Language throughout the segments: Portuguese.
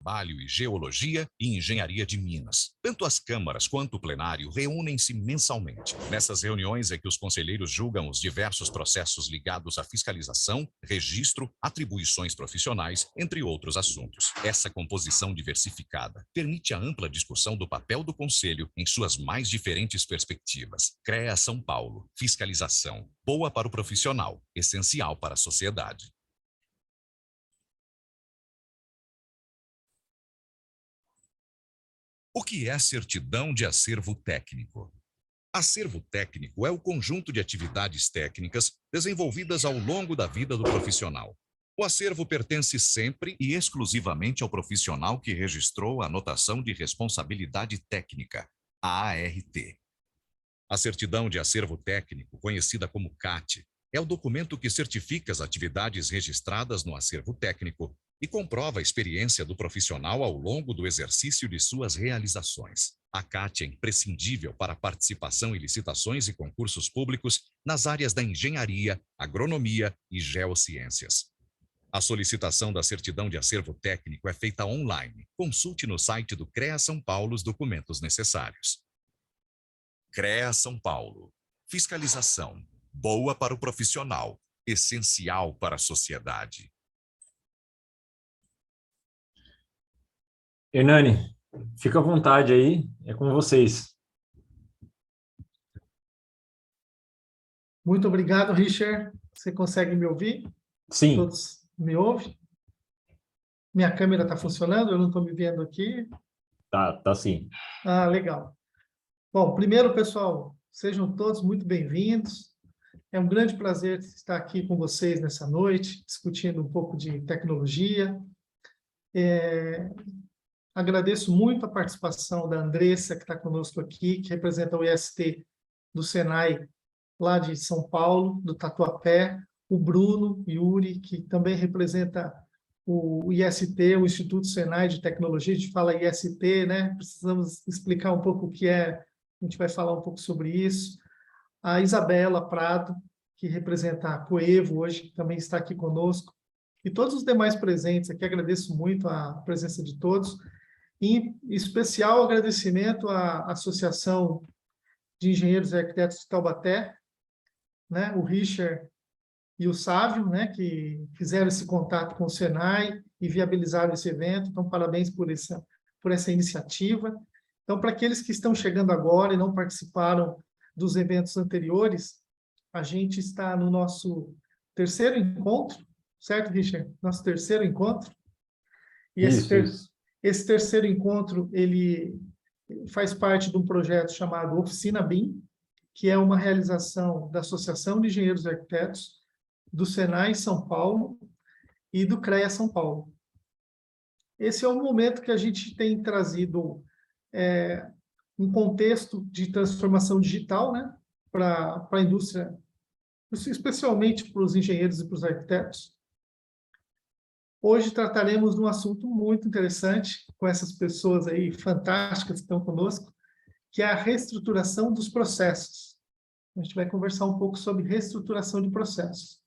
Trabalho e Geologia e Engenharia de Minas. Tanto as câmaras quanto o plenário reúnem-se mensalmente. Nessas reuniões é que os conselheiros julgam os diversos processos ligados à fiscalização, registro, atribuições profissionais, entre outros assuntos. Essa composição diversificada permite a ampla discussão do papel do Conselho em suas mais diferentes perspectivas. CREA São Paulo. Fiscalização. Boa para o profissional, essencial para a sociedade. O que é certidão de acervo técnico? Acervo técnico é o conjunto de atividades técnicas desenvolvidas ao longo da vida do profissional. O acervo pertence sempre e exclusivamente ao profissional que registrou a anotação de responsabilidade técnica, a ART. A certidão de acervo técnico, conhecida como CAT, é o documento que certifica as atividades registradas no acervo técnico e comprova a experiência do profissional ao longo do exercício de suas realizações. A CAT é imprescindível para a participação em licitações e concursos públicos nas áreas da engenharia, agronomia e geociências. A solicitação da certidão de acervo técnico é feita online. Consulte no site do CREA São Paulo os documentos necessários. CREA São Paulo. Fiscalização. Boa para o profissional, essencial para a sociedade. Hernani, fica à vontade aí, é com vocês. Muito obrigado, Richard. Você consegue me ouvir? Sim. Todos me ouvem? Minha câmera está funcionando? Eu não estou me vendo aqui. Tá sim. Ah, legal. Bom, primeiro, pessoal, sejam todos muito bem-vindos. É um grande prazer estar aqui com vocês nessa noite, discutindo um pouco de tecnologia. Agradeço muito a participação da Andressa, que está conosco aqui, que representa o IST do Senai, lá de São Paulo, do Tatuapé, o Bruno Yuri, que também representa o IST, o Instituto Senai de Tecnologia. A gente fala IST, né? Precisamos explicar um pouco o que é, a gente vai falar um pouco sobre isso. A Isabela Prado, que representa a Coevo hoje, que também está aqui conosco, e todos os demais presentes aqui, agradeço muito a presença de todos. Em especial agradecimento à Associação de Engenheiros e Arquitetos de Taubaté, né, o Richard e o Sávio, né, que fizeram esse contato com o Senai e viabilizaram esse evento. Então, parabéns por essa iniciativa. Então, para aqueles que estão chegando agora e não participaram dos eventos anteriores, a gente está no nosso terceiro encontro, certo, Richard? Nosso terceiro encontro. E esse terceiro encontro, ele faz parte de um projeto chamado Oficina BIM, que é uma realização da Associação de Engenheiros e Arquitetos, do Senai São Paulo e do CREA São Paulo. Esse é um momento que a gente tem trazido um contexto de transformação digital, né, para a indústria, especialmente para os engenheiros e para os arquitetos. Hoje trataremos de um assunto muito interessante com essas pessoas aí fantásticas que estão conosco, que é a reestruturação dos processos. A gente vai conversar um pouco sobre reestruturação de processos.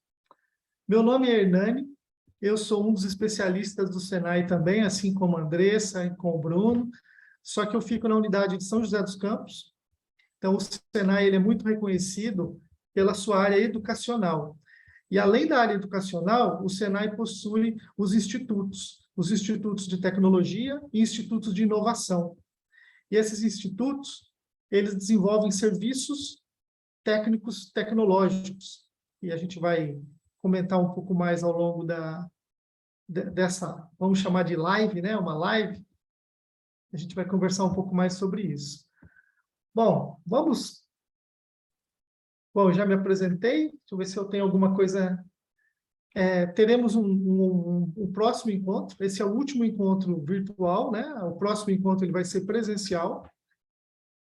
Meu nome é Hernani, eu sou um dos especialistas do Senai também, assim como a Andressa e com o Bruno, só que eu fico na unidade de São José dos Campos. Então, o Senai ele é muito reconhecido pela sua área educacional. E, além da área educacional, o Senai possui os institutos de tecnologia e institutos de inovação. E esses institutos, eles desenvolvem serviços técnicos tecnológicos. E a gente vai comentar um pouco mais ao longo dessa, vamos chamar de live, né? Uma live. A gente vai conversar um pouco mais sobre isso. Bom, vamos... Bom, já me apresentei. Deixa eu ver se eu tenho alguma coisa... teremos um próximo encontro. Esse é o último encontro virtual, né? O próximo encontro ele vai ser presencial.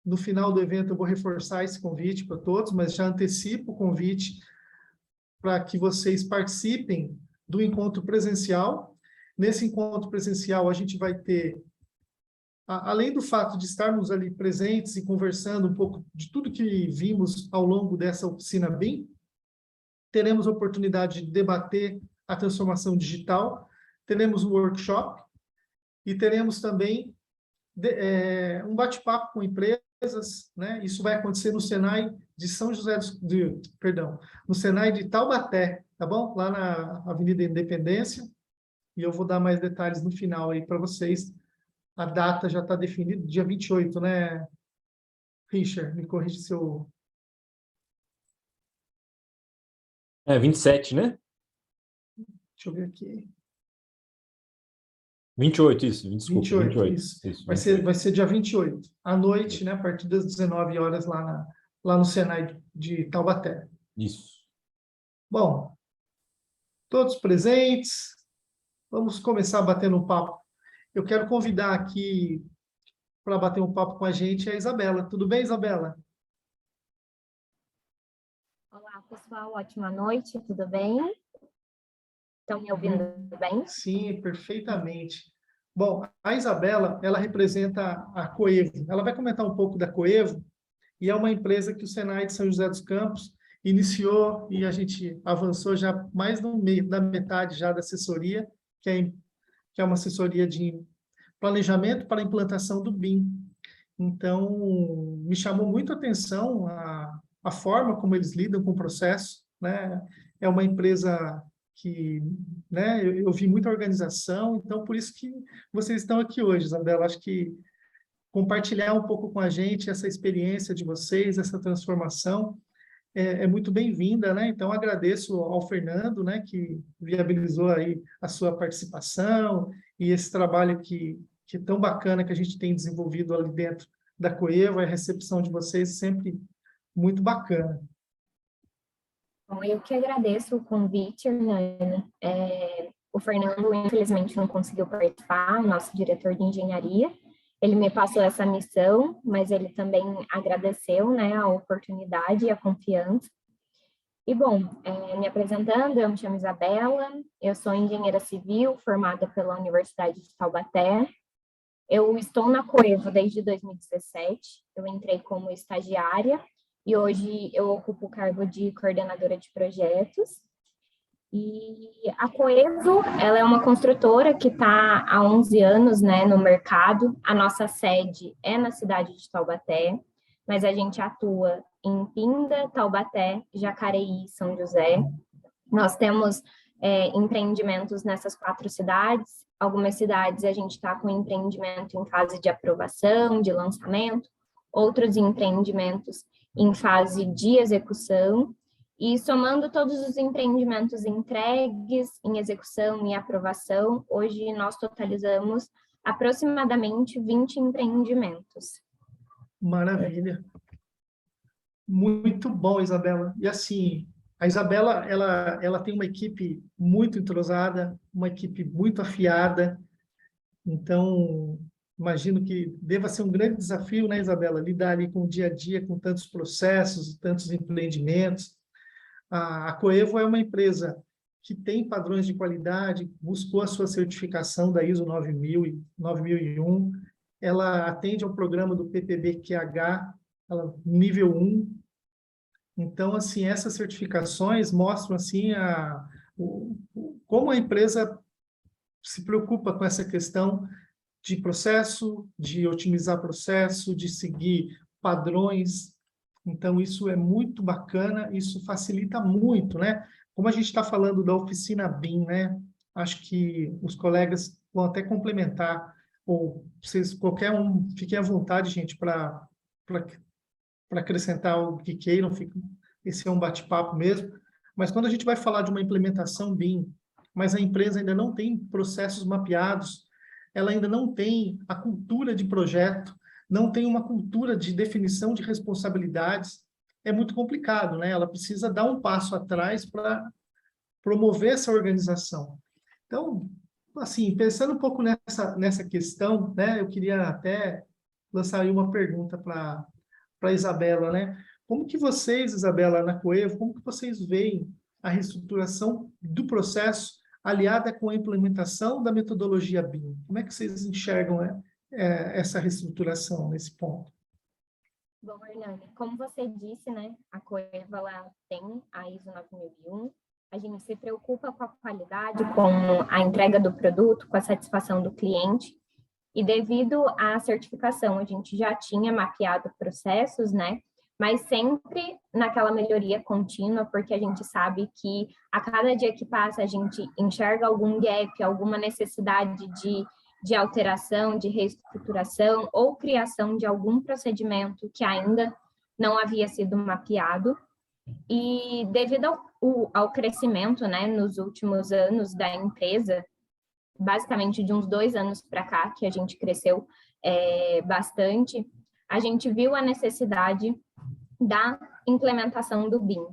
No final do evento eu vou reforçar esse convite para todos, mas já antecipo o convite para que vocês participem do encontro presencial. Nesse encontro presencial a gente vai ter, além do fato de estarmos ali presentes e conversando um pouco de tudo que vimos ao longo dessa oficina BIM, teremos a oportunidade de debater a transformação digital, teremos um workshop e teremos também um bate-papo com empresas, né? Isso vai acontecer no Senai de São José perdão, no Senai de Taubaté, tá bom? Lá na Avenida Independência, e eu vou dar mais detalhes no final aí para vocês. A data já está definida, dia 28, né, Richard? Me corrige se eu... 27, né? Deixa eu ver aqui. 28, isso, desculpa, 28, 28. isso. Isso, Vai ser dia 28, à noite, né, a partir das 19 horas lá no Senai de Taubaté. Isso. Bom, todos presentes, vamos começar batendo um papo. Eu quero convidar aqui para bater um papo com a gente a Isabela. Tudo bem, Isabela? Olá, pessoal. Ótima noite. Tudo bem? Estão me ouvindo bem? Sim, perfeitamente. Bom, a Isabela, ela representa a Coevo. Ela vai comentar um pouco da Coevo, e é uma empresa que o Senai de São José dos Campos iniciou e a gente avançou já mais no meio da metade já da assessoria, que é uma assessoria de planejamento para a implantação do BIM. Então, me chamou muito a atenção a forma como eles lidam com o processo, né? É uma empresa que, né, eu vi muita organização, então por isso que vocês estão aqui hoje, Isabela. Acho que compartilhar um pouco com a gente essa experiência de vocês, essa transformação, é muito bem-vinda, né? Então, agradeço ao Fernando, né, que viabilizou aí a sua participação e esse trabalho que é tão bacana que a gente tem desenvolvido ali dentro da Coeva, a recepção de vocês sempre muito bacana. Bom, eu que agradeço o convite, Hernani. O Fernando, infelizmente, não conseguiu participar, nosso diretor de engenharia. Ele me passou essa missão, mas ele também agradeceu, né, a oportunidade e a confiança. E, bom, me apresentando, eu me chamo Isabela, eu sou engenheira civil, formada pela Universidade de Taubaté. Eu estou na Coevo desde 2017, eu entrei como estagiária e hoje eu ocupo o cargo de coordenadora de projetos. E a Coevo, ela é uma construtora que está há 11 anos, né, no mercado. A nossa sede é na cidade de Taubaté, mas a gente atua em Pinda, Taubaté, Jacareí e São José. Nós temos empreendimentos nessas 4 cidades. Algumas cidades a gente está com empreendimento em fase de aprovação, de lançamento, outros empreendimentos em fase de execução. E somando todos os empreendimentos entregues, em execução e aprovação, hoje nós totalizamos aproximadamente 20 empreendimentos. Maravilha. Muito bom, Isabela. E assim, a Isabela, ela tem uma equipe muito entrosada, uma equipe muito afiada. Então, imagino que deva ser um grande desafio, né, Isabela, lidar ali com o dia a dia, com tantos processos, tantos empreendimentos. A Coevo é uma empresa que tem padrões de qualidade, buscou a sua certificação da ISO 9000 e 9001, ela atende ao programa do PPB-QH, nível 1. Então, assim, essas certificações mostram assim como a empresa se preocupa com essa questão de processo, de otimizar processo, de seguir padrões. Então, isso é muito bacana, isso facilita muito, né? Como a gente está falando da oficina BIM, né? Acho que os colegas vão até complementar, ou vocês, qualquer um, fiquem à vontade, gente, para acrescentar o que queiram, esse é um bate-papo mesmo. Mas quando a gente vai falar de uma implementação BIM, mas a empresa ainda não tem processos mapeados, ela ainda não tem a cultura de projeto, não tem uma cultura de definição de responsabilidades, é muito complicado, né? Ela precisa dar um passo atrás para promover essa organização. Então, assim, pensando um pouco nessa questão, né? Eu queria até lançar aí uma pergunta para a Isabela, né? Como que vocês, Isabela, na Coevo, como que vocês veem a reestruturação do processo aliada com a implementação da metodologia BIM? Como é que vocês enxergam essa reestruturação nesse ponto? Bom, Hernani, como você disse, né, a Coevo ela tem a ISO 9001, a gente se preocupa com a qualidade, com a entrega do produto, com a satisfação do cliente, E devido à certificação, a gente já tinha mapeado processos, né? Mas sempre naquela melhoria contínua, porque a gente sabe que a cada dia que passa a gente enxerga algum gap, alguma necessidade de alteração, de reestruturação ou criação de algum procedimento que ainda não havia sido mapeado. E devido ao crescimento, né, nos últimos anos da empresa, basicamente de uns 2 anos para cá, que a gente cresceu bastante, a gente viu a necessidade da implementação do BIM,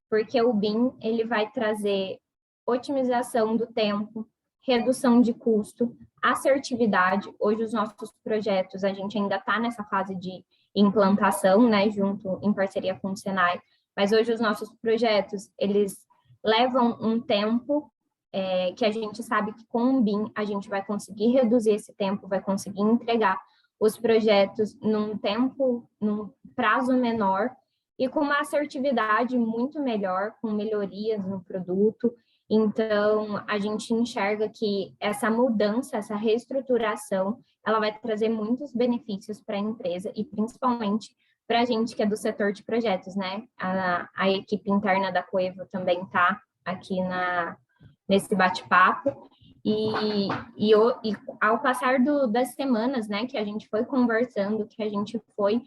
porque o BIM ele vai trazer otimização do tempo, redução de custo, assertividade. Hoje os nossos projetos, a gente ainda está nessa fase de implantação, né, junto em parceria com o Senai, mas hoje os nossos projetos, eles levam um tempo que a gente sabe que com o BIM a gente vai conseguir reduzir esse tempo, vai conseguir entregar os projetos num prazo menor e com uma assertividade muito melhor, com melhorias no produto. Então, a gente enxerga que essa mudança, essa reestruturação, ela vai trazer muitos benefícios para a empresa e principalmente para a gente que é do setor de projetos, né? A equipe interna da Coevo também está aqui nesse bate-papo. E ao passar das semanas, né, que a gente foi conversando, que a gente foi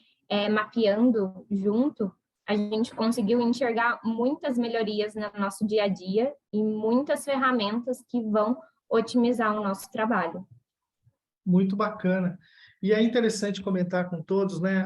mapeando junto, a gente conseguiu enxergar muitas melhorias no nosso dia a dia e muitas ferramentas que vão otimizar o nosso trabalho. Muito bacana. E é interessante comentar com todos, né?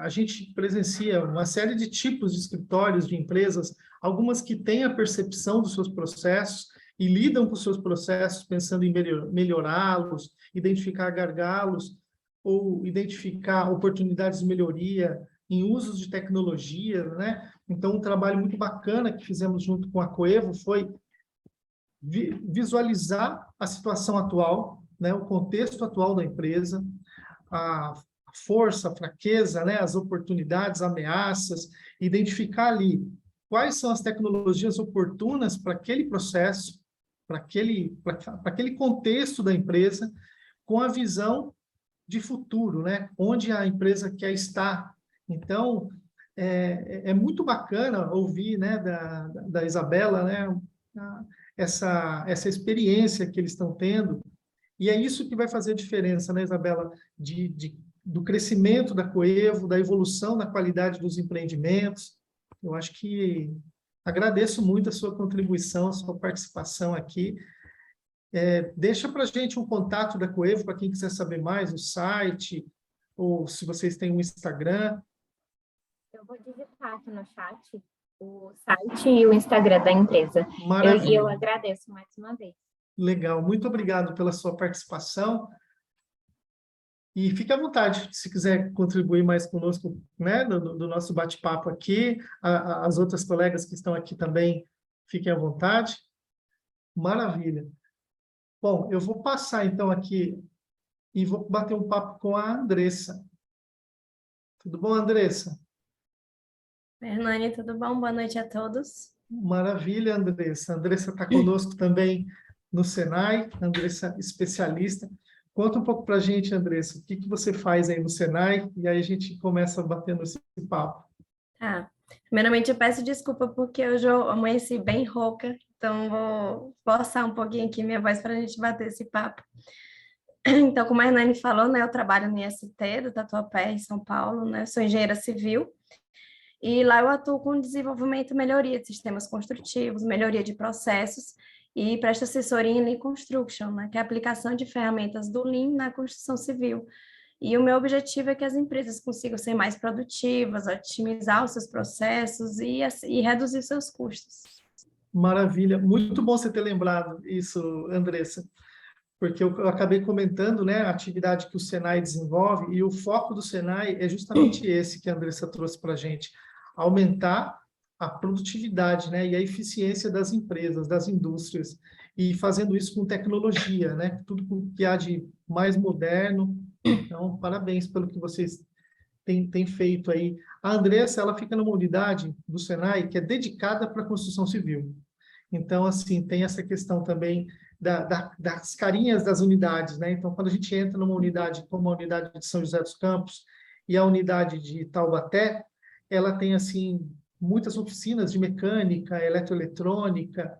A gente presencia uma série de tipos de escritórios, de empresas, algumas que têm a percepção dos seus processos e lidam com os seus processos pensando em melhorá-los, identificar gargalos ou identificar oportunidades de melhoria em usos de tecnologia, né? Então, um trabalho muito bacana que fizemos junto com a Coevo foi visualizar a situação atual, né? O contexto atual da empresa, a força, a fraqueza, né? As oportunidades, ameaças, identificar ali quais são as tecnologias oportunas para aquele processo, para aquele contexto da empresa, com a visão de futuro, né? Onde a empresa quer estar. Então, é muito bacana ouvir, né, da Isabela, né, essa experiência que eles estão tendo, e é isso que vai fazer a diferença, né, Isabela, do crescimento da Coevo, da evolução na qualidade dos empreendimentos. Eu acho que agradeço muito a sua contribuição, a sua participação aqui. Deixa para a gente um contato da Coevo, para quem quiser saber mais, o site, ou se vocês têm um Instagram. Eu vou digitar aqui no chat o site e o Instagram da empresa. Maravilha. Eu agradeço mais uma vez. Legal, muito obrigado pela sua participação. E fique à vontade, se quiser contribuir mais conosco, né, do nosso bate-papo aqui. As outras colegas que estão aqui também, fiquem à vontade. Maravilha. Bom, eu vou passar então aqui e vou bater um papo com a Andressa. Tudo bom, Andressa? Hernani, tudo bom? Boa noite a todos. Maravilha, Andressa. A Andressa está conosco também no Senai, Andressa especialista. Conta um pouco para a gente, Andressa, o que você faz aí no Senai, e aí a gente começa batendo esse papo. Tá. Primeiramente, eu peço desculpa porque hoje eu amanheci bem rouca, então vou forçar um pouquinho aqui minha voz para a gente bater esse papo. Então, como a Hernani falou, né, eu trabalho no IST do Tatuapé, em São Paulo, né, eu sou engenheira civil, e lá eu atuo com desenvolvimento e melhoria de sistemas construtivos, melhoria de processos, e presto assessoria em Lean Construction, né, que é a aplicação de ferramentas do Lean na construção civil. E o meu objetivo é que as empresas consigam ser mais produtivas, otimizar os seus processos e reduzir seus custos. Maravilha, muito bom você ter lembrado isso, Andressa, porque eu acabei comentando, né, a atividade que o Senai desenvolve, e o foco do Senai é justamente esse que a Andressa trouxe para a gente, aumentar a produtividade, né, e a eficiência das empresas, das indústrias, e fazendo isso com tecnologia, né, tudo que há de mais moderno. Então, parabéns pelo que vocês têm feito aí. A Andressa, ela fica numa unidade do Senai que é dedicada para a construção civil. Então, assim, tem essa questão também das carinhas das unidades, né? Então, quando a gente entra numa unidade como a unidade de São José dos Campos e a unidade de Taubaté, ela tem, assim, muitas oficinas de mecânica, eletroeletrônica,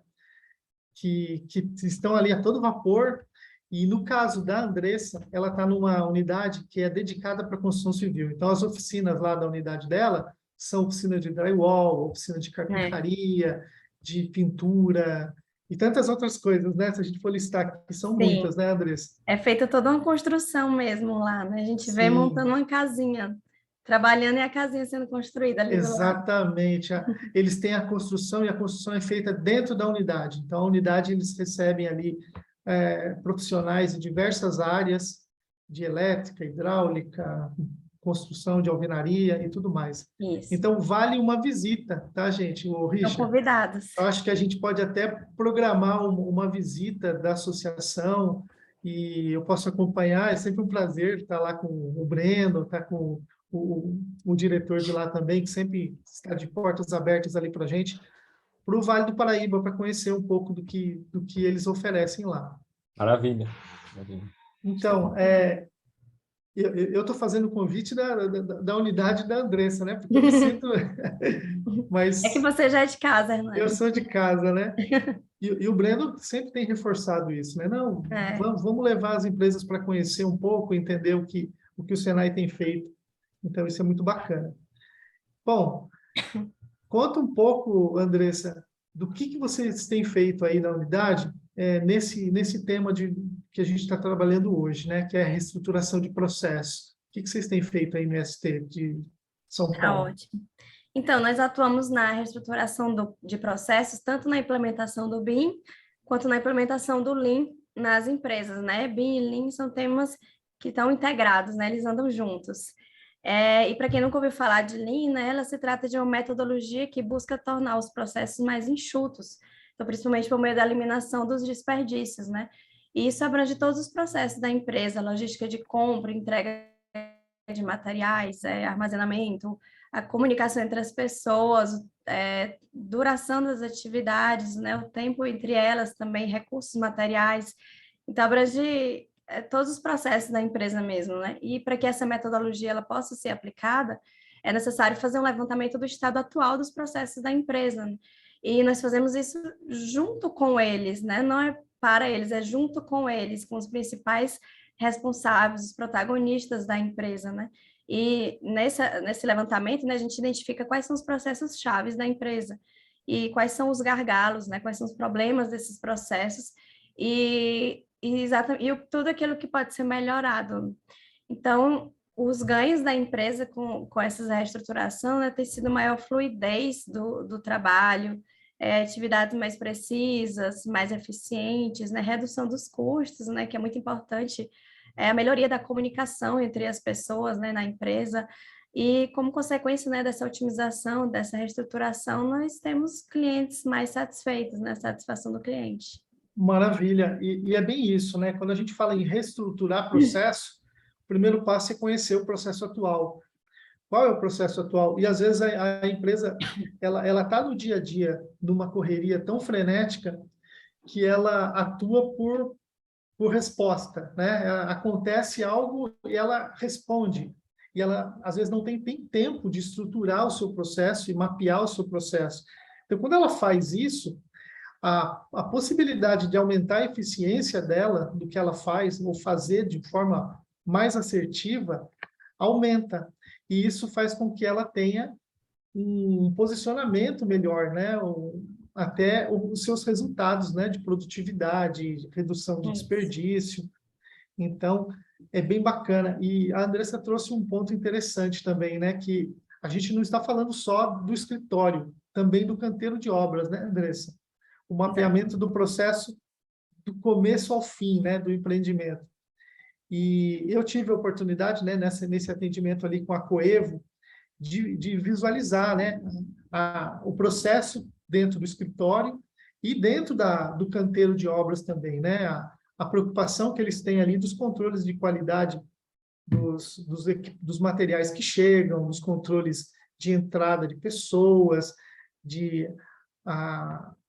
que estão ali a todo vapor. E no caso da Andressa, ela está numa unidade que é dedicada para a construção civil. Então, as oficinas lá da unidade dela são oficinas de drywall, oficina de carpintaria, de pintura e tantas outras coisas, né? Se a gente for listar aqui, são muitas, né, Andressa? É feita toda uma construção mesmo lá, né? A gente vê Sim. montando uma casinha, trabalhando e a casinha sendo construída ali do lado. Exatamente. Eles têm a construção e a construção é feita dentro da unidade. Então, a unidade, eles recebem ali profissionais de diversas áreas, de elétrica, hidráulica, construção de alvenaria e tudo mais. Isso. Então, vale uma visita, tá, gente? O São Richard, convidados. eu acho que a gente pode até programar uma visita da associação e eu posso acompanhar. É sempre um prazer estar lá com o Breno, estar com o diretor de lá também, que sempre está de portas abertas ali para a gente, para o Vale do Paraíba, para conhecer um pouco do que eles oferecem lá. Maravilha. Maravilha. Então, eu estou fazendo o convite da unidade da Andressa, né? Porque eu me sinto... Mas É que você já é de casa, Hernani. eu sou de casa, né? E o Breno sempre tem reforçado isso, né? Não, vamos levar as empresas para conhecer um pouco, entender o que o Senai tem feito. Então, isso é muito bacana. Bom, conta um pouco, Andressa, do que vocês têm feito aí na unidade nesse tema que a gente está trabalhando hoje, né? Que é a reestruturação de processo. O que vocês têm feito aí no ST de São Paulo? Ótimo. Então, nós atuamos na reestruturação de processos, tanto na implementação do BIM, quanto na implementação do Lean nas empresas, né? BIM e Lean são temas que estão integrados, né? Eles andam juntos. E para quem nunca ouviu falar de Lean, né, ela se trata de uma metodologia que busca tornar os processos mais enxutos, então, principalmente por meio da eliminação dos desperdícios, né? E isso abrange todos os processos da empresa, logística de compra, entrega de materiais, armazenamento, a comunicação entre as pessoas, duração das atividades, né, o tempo entre elas também, recursos materiais. Então, abrange todos os processos da empresa mesmo, né? E para que essa metodologia ela possa ser aplicada, é necessário fazer um levantamento do estado atual dos processos da empresa. Né? E nós fazemos isso junto com eles, né? Não é para eles, é junto com eles, com os principais responsáveis, os protagonistas da empresa, né? E nesse levantamento, né, a gente identifica quais são os processos chaves da empresa e quais são os gargalos, né? Quais são os problemas desses processos e tudo aquilo que pode ser melhorado. Então, os ganhos da empresa com essa reestruturação, né, tem sido maior fluidez do trabalho, atividades mais precisas, mais eficientes, né, redução dos custos, né, que é muito importante, a melhoria da comunicação entre as pessoas, né, na empresa, e como consequência, né, dessa otimização, dessa reestruturação, nós temos clientes mais satisfeitos, né, satisfação do cliente. Maravilha, e é bem isso, né? Quando a gente fala em reestruturar processo, o primeiro passo é conhecer o processo atual. Qual é o processo atual? E às vezes a empresa ela está no dia a dia numa correria tão frenética que ela atua por resposta, né? Acontece algo e ela responde. E ela às vezes não tem tempo de estruturar o seu processo e mapear o seu processo. Então, quando ela faz isso, a possibilidade de aumentar a eficiência dela, do que ela faz, ou fazer de forma mais assertiva, aumenta. E isso faz com que ela tenha um posicionamento melhor, né? Até os seus resultados, né? De produtividade, redução de desperdício. Então, é bem bacana. E a Andressa trouxe um ponto interessante também, né? Que a gente não está falando só do escritório, também do canteiro de obras, né, Andressa? O mapeamento do processo do começo ao fim, né, do empreendimento. E eu tive a oportunidade, né, nesse atendimento ali com a Coevo, de visualizar, né, o processo dentro do escritório e dentro do canteiro de obras também, né, a preocupação que eles têm ali dos controles de qualidade dos materiais que chegam, dos controles de entrada de pessoas,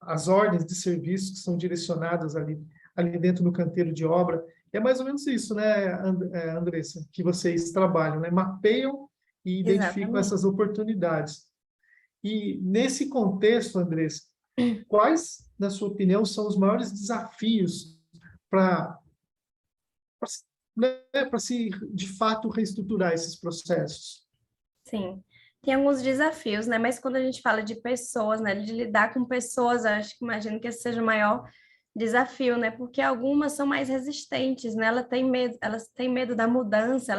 as ordens de serviço que são direcionadas ali ali dentro do canteiro de obra. É mais ou menos isso, né, Andressa, que vocês trabalham, né? Mapeiam e identificam Exatamente. essas oportunidades. E nesse contexto, Andressa, quais, na sua opinião, são os maiores desafios para para se, de fato, reestruturar esses processos? Sim, tem alguns desafios, né? Mas quando a gente fala de pessoas, né? De lidar com pessoas, eu acho que imagino que esse seja o maior desafio, né? Porque algumas são mais resistentes, né? Elas têm medo da mudança,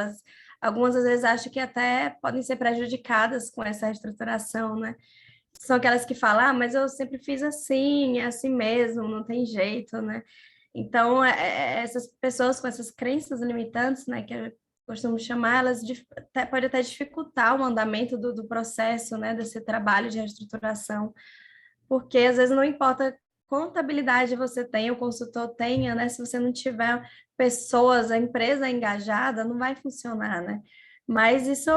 algumas às vezes acham que até podem ser prejudicadas com essa reestruturação, né? São aquelas que falam, ah, mas eu sempre fiz assim, é assim mesmo, não tem jeito, né? Então, essas pessoas com essas crenças limitantes, né, que eu costumo chamar, pode até dificultar o andamento do processo, né, desse trabalho de reestruturação, porque às vezes não importa quanta habilidade você tem, o consultor tenha, né, se você não tiver pessoas, a empresa engajada, não vai funcionar, né? Mas isso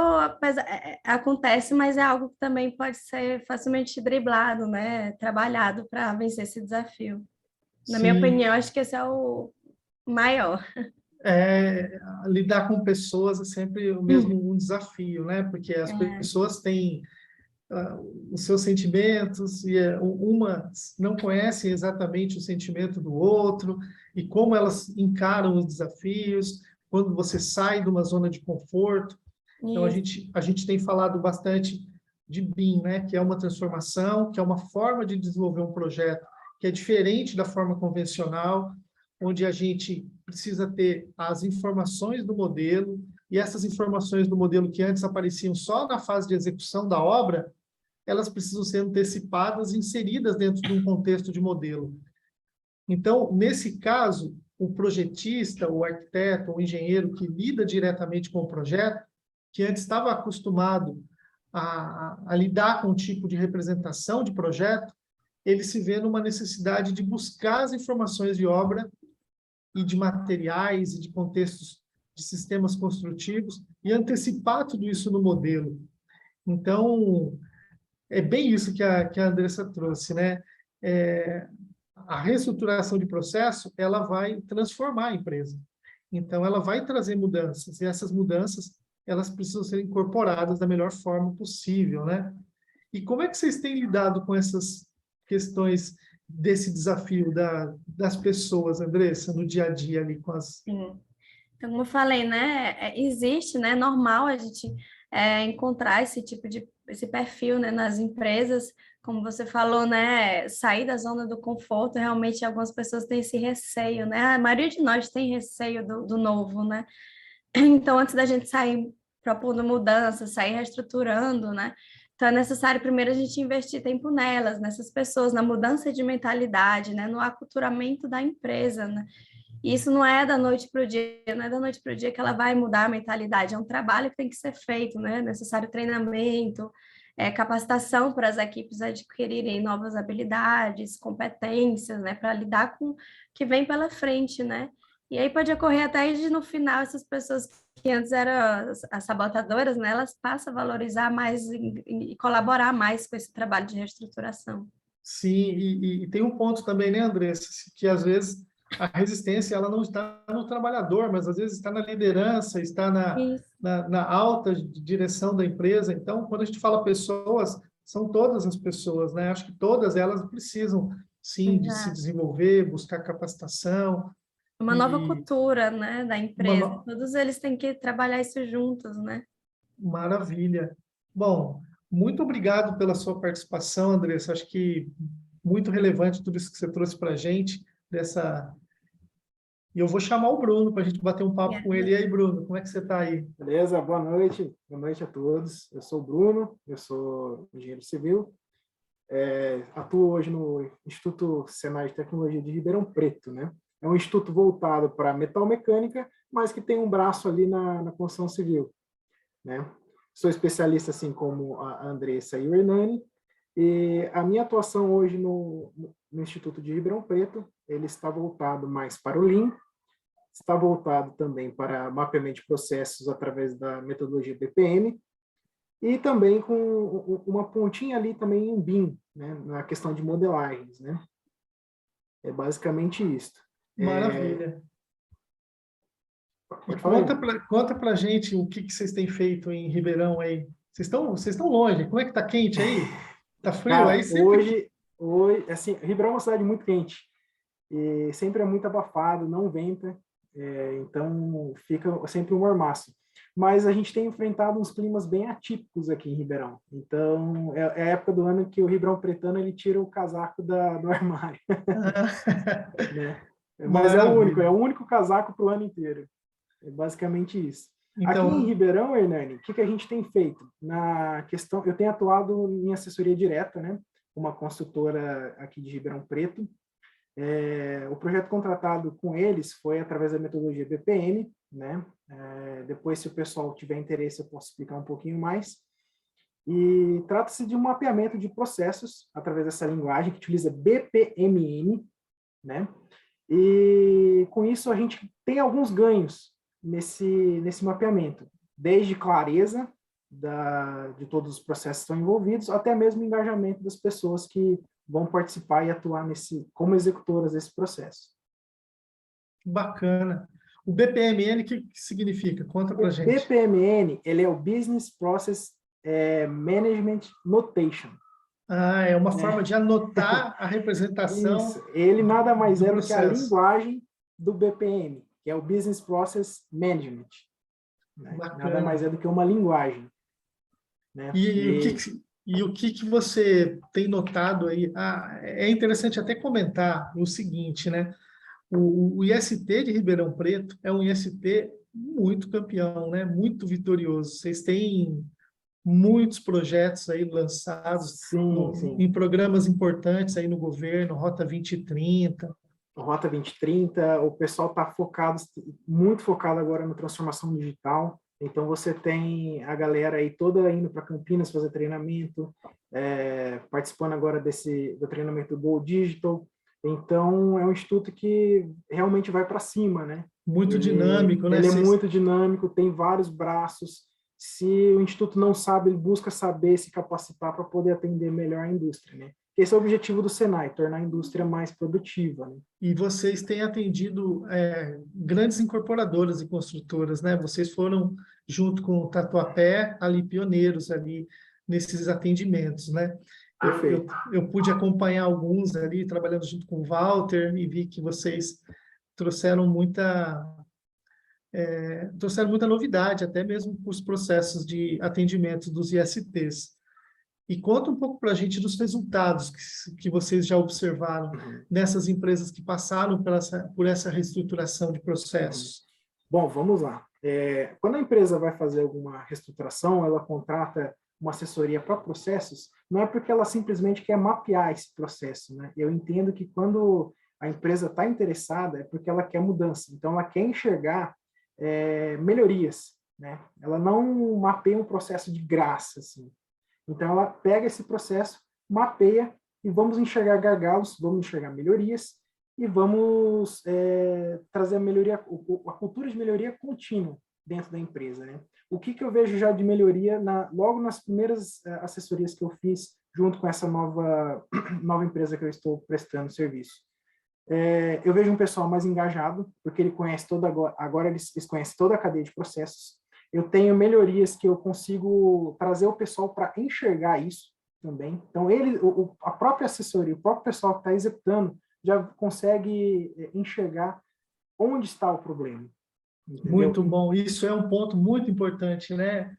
acontece, mas é algo que também pode ser facilmente driblado, né, trabalhado para vencer esse desafio. Na minha Sim, opinião, acho que esse é o maior. lidar com pessoas é sempre o mesmo um desafio, né? Porque as É, pessoas têm os seus sentimentos e umas não conhecem exatamente o sentimento do outro e como elas encaram os desafios quando você sai de uma zona de conforto. Então isso, a gente tem falado bastante de BIM, né? Que é uma transformação, que é uma forma de desenvolver um projeto que é diferente da forma convencional, onde a gente precisa ter as informações do modelo e essas informações do modelo que antes apareciam só na fase de execução da obra, elas precisam ser antecipadas e inseridas dentro de um contexto de modelo. Então, nesse caso, o projetista, o arquiteto, o engenheiro que lida diretamente com o projeto, que antes estava acostumado a lidar com um tipo de representação de projeto, ele se vê numa necessidade de buscar as informações de obra e de materiais e de contextos de sistemas construtivos e antecipar tudo isso no modelo. Então, é bem isso que a Andressa trouxe, né? A reestruturação de processo, ela vai transformar a empresa. Então, ela vai trazer mudanças, e essas mudanças, elas precisam ser incorporadas da melhor forma possível, né? E como é que vocês têm lidado com essas questões desse desafio das pessoas, Andressa, no dia a dia ali com as... sim. Então, como eu falei, né, existe, né, é normal a gente encontrar esse perfil, né, nas empresas, como você falou, né, sair da zona do conforto, realmente algumas pessoas têm esse receio, né, a maioria de nós tem receio do novo, né, então antes da gente sair propondo mudanças, sair reestruturando, né, então é necessário primeiro a gente investir tempo nelas, nessas pessoas, na mudança de mentalidade, né, no aculturamento da empresa, né, e isso não é da noite para o dia, não é da noite para o dia que ela vai mudar a mentalidade, é um trabalho que tem que ser feito, né? É necessário treinamento, capacitação para as equipes adquirirem novas habilidades, competências, né? Para lidar com o que vem pela frente, né? E aí pode ocorrer até de no final essas pessoas que antes eram as sabotadoras, né? Elas passam a valorizar mais e colaborar mais com esse trabalho de reestruturação. Sim, e tem um ponto também, né, Andressa, que às vezes a resistência ela não está no trabalhador, mas às vezes está na liderança, está Isso, na alta direção da empresa. Então, quando a gente fala pessoas, são todas as pessoas, né? Acho que todas elas precisam, sim, de se exato. desenvolver, buscar capacitação Uma nova e cultura, né, da uma empresa. Todos eles têm que trabalhar isso juntos, né? maravilha. Bom, muito obrigado pela sua participação, Andressa. Acho que muito relevante tudo isso que você trouxe para a gente, dessa. E eu vou chamar o Bruno para a gente bater um papo com ele. E aí, Bruno, como é que você está aí? Beleza? Boa noite a todos. Eu sou o Bruno, eu sou engenheiro civil, atuo hoje no Instituto Senai de Tecnologia de Ribeirão Preto, né? É um instituto voltado para metalmecânica, mas que tem um braço ali na construção civil, né? Sou especialista, assim como a Andressa e o Hernani, e a minha atuação hoje no Instituto de Ribeirão Preto, ele está voltado mais para o Lean, está voltado também para mapeamento de processos através da metodologia BPM, e também com uma pontinha ali também em BIM, né, na questão de modelagens, né? É basicamente isso. Maravilha. E Pode falar. conta pra gente o que vocês têm feito em Ribeirão aí. Vocês estão longe. Como é que tá quente aí? Tá frio Cara, aí? Sempre... hoje, assim, Ribeirão é uma cidade muito quente e sempre é muito abafado, não venta, então fica sempre um mormaço. Mas a gente tem enfrentado uns climas bem atípicos aqui em Ribeirão. Então, é a época do ano que o Ribeirão Pretano ele tira o casaco do armário, né? Mas Maravilha. é o único casaco para o ano inteiro. É basicamente isso. Aqui em Então, Ribeirão, Hernani, o que a gente tem feito? Na questão, eu tenho atuado em assessoria direta, né? Uma construtora aqui de Ribeirão Preto. O projeto contratado com eles foi através da metodologia BPM, né? Depois, se o pessoal tiver interesse, eu posso explicar um pouquinho mais. E trata-se de um mapeamento de processos através dessa linguagem que utiliza BPMN, né? E com isso a gente tem alguns ganhos nesse mapeamento, desde clareza de todos os processos que estão envolvidos, até mesmo engajamento das pessoas que vão participar e atuar como executoras desse processo. bacana. O BPMN, o que significa? Conta pra O gente. BPMN, ele é o Business Process Management Notation. É uma forma de anotar a representação Isso, ele nada mais do é do que a processo. linguagem do BPM, que é o Business Process Management. Né? Nada mais é do que uma linguagem. Né? E o que você tem notado aí? É interessante até comentar o seguinte, né? O IST de Ribeirão Preto é um IST muito campeão, né? Muito vitorioso. Vocês têm muitos projetos aí lançados Sim. em programas importantes aí no governo, Rota 2030. Rota 2030, o pessoal está muito focado agora na transformação digital. Então, você tem a galera aí toda indo para Campinas fazer treinamento, participando agora do treinamento do Go Digital. Então, é um instituto que realmente vai para cima, né? Muito dinâmico, né? Ele é muito dinâmico, tem vários braços. Se o instituto não sabe, ele busca saber, se capacitar para poder atender melhor a indústria, né? Esse é o objetivo do Senai, tornar a indústria mais produtiva, né? E vocês têm atendido grandes incorporadoras e construtoras, né? Vocês foram, junto com o Tatuapé, ali pioneiros ali nesses atendimentos, né? Eu pude acompanhar alguns ali, trabalhando junto com o Walter, e vi que vocês trouxeram muita novidade, até mesmo para os processos de atendimento dos ISTs. E conta um pouco para a gente dos resultados que vocês já observaram nessas empresas que passaram por essa reestruturação de processos. Bom, vamos lá. Quando a empresa vai fazer alguma reestruturação, ela contrata uma assessoria para processos, não é porque ela simplesmente quer mapear esse processo, né? Eu entendo que quando a empresa está interessada, é porque ela quer mudança. Então, ela quer enxergar melhorias, né? Ela não mapeia um processo de graça, assim. Então, ela pega esse processo, mapeia e vamos enxergar gargalos, vamos enxergar melhorias e vamos trazer a cultura de melhoria contínua dentro da empresa, né? O que eu vejo já de melhoria logo nas primeiras assessorias que eu fiz junto com essa nova empresa que eu estou prestando serviço? Eu vejo um pessoal mais engajado, porque ele conhece agora eles conhecem toda a cadeia de processos. Eu tenho melhorias que eu consigo trazer o pessoal para enxergar isso também. Então, a própria assessoria, o próprio pessoal que está executando, já consegue enxergar onde está o problema. Entendeu? Muito bom. Isso é um ponto muito importante, né?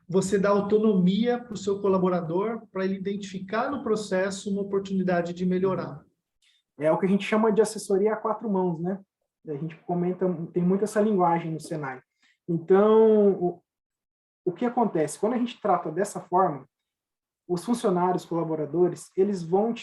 Você dá autonomia para o seu colaborador para ele identificar no processo uma oportunidade de melhorar. É o que a gente chama de assessoria a quatro mãos, né? A gente comenta, tem muito essa linguagem no Senai. Então, o que acontece? Quando a gente trata dessa forma, os funcionários, colaboradores, eles vão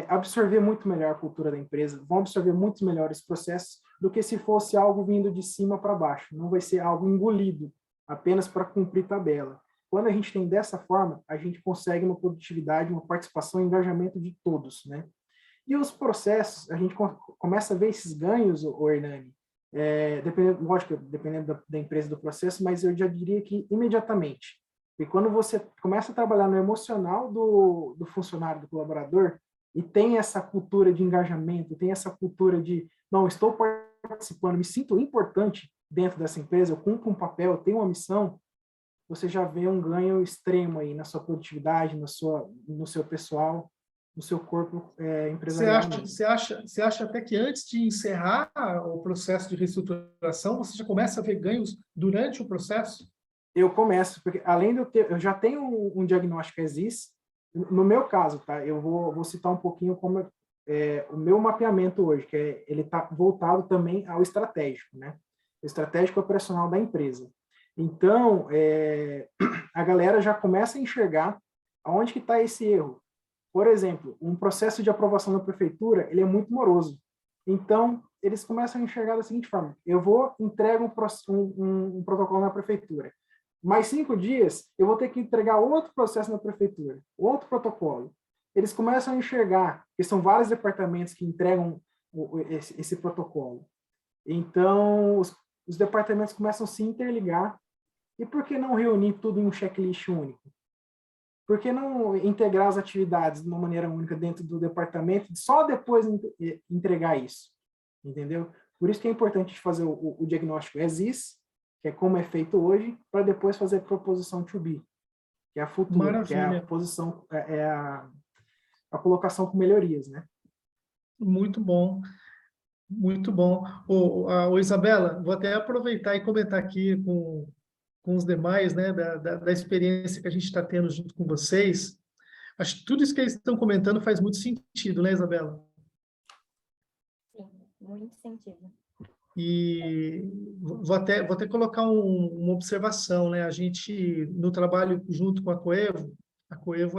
absorver muito melhor a cultura da empresa, vão absorver muito melhor os processos do que se fosse algo vindo de cima para baixo. Não vai ser algo engolido, apenas para cumprir tabela. Quando a gente tem dessa forma, a gente consegue uma produtividade, uma participação e engajamento de todos, né? E os processos, a gente começa a ver esses ganhos, Hernani, dependendo da empresa, do processo, mas eu já diria que imediatamente. E quando você começa a trabalhar no emocional do funcionário, do colaborador, e tem essa cultura de engajamento, tem essa cultura de, não, estou participando, me sinto importante dentro dessa empresa, eu cumpro um papel, eu tenho uma missão, você já vê um ganho extremo aí na sua produtividade, no seu pessoal, no seu corpo empresarial. Você acha até que antes de encerrar o processo de reestruturação, você já começa a ver ganhos durante o processo? Eu começo, porque além de eu já tenho um diagnóstico ESIS, no meu caso, tá? Eu vou citar um pouquinho como o meu mapeamento hoje, que ele está voltado também ao estratégico, né? O estratégico operacional da empresa. Então, a galera já começa a enxergar aonde que está esse erro. Por exemplo, um processo de aprovação da prefeitura, ele é muito moroso. Então, eles começam a enxergar da seguinte forma: eu entrego um protocolo na prefeitura. Mais 5 dias, eu vou ter que entregar outro processo na prefeitura, outro protocolo. Eles começam a enxergar que são vários departamentos que entregam esse protocolo. Então, os departamentos começam a se interligar. E por que não reunir tudo em um checklist único? Por que não integrar as atividades de uma maneira única dentro do departamento e só depois entregar isso? Entendeu? Por isso que é importante fazer o diagnóstico as-is, que é como é feito hoje, para depois fazer a proposição to be, que é a futura, Maravilha. que é a posição, a colocação com melhorias, né? Muito bom. Muito bom. Isabela, vou até aproveitar e comentar aqui com os demais, né, da experiência que a gente está tendo junto com vocês. Acho que tudo isso que eles estão comentando faz muito sentido, né, Isabela? Sim, muito sentido. E vou até colocar uma observação, né? A gente, no trabalho junto com a Coevo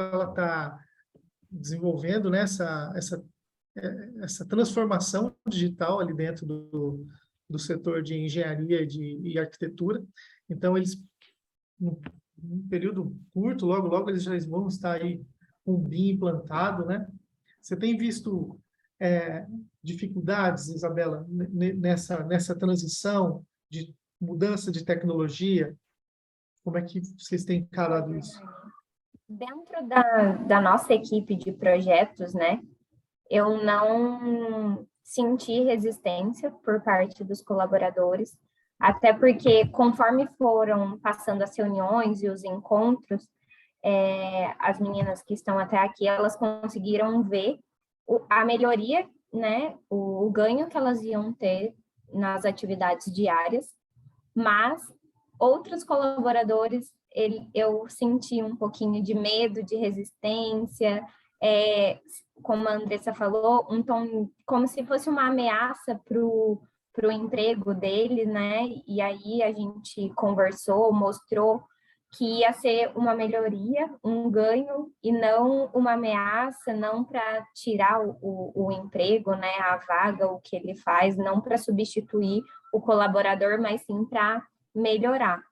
ela está desenvolvendo, né, essa transformação digital ali dentro do setor de engenharia e arquitetura. Então, eles, num período curto, logo eles já vão estar aí com o BIM implantado, né? Você tem visto dificuldades, Isabela, nessa transição de mudança de tecnologia? Como é que vocês têm encarado isso? Dentro da nossa equipe de projetos, né, eu não senti resistência por parte dos colaboradores, até porque conforme foram passando as reuniões e os encontros, as meninas que estão até aqui, elas conseguiram ver a melhoria, né, o ganho que elas iam ter nas atividades diárias, mas outros colaboradores, eu senti um pouquinho de medo, de resistência, como a Andressa falou, um tom como se fosse uma ameaça para o emprego dele, né? E aí a gente conversou, mostrou que ia ser uma melhoria, um ganho, e não uma ameaça, não para tirar o emprego, né? A vaga, o que ele faz, não para substituir o colaborador, mas sim para melhorar.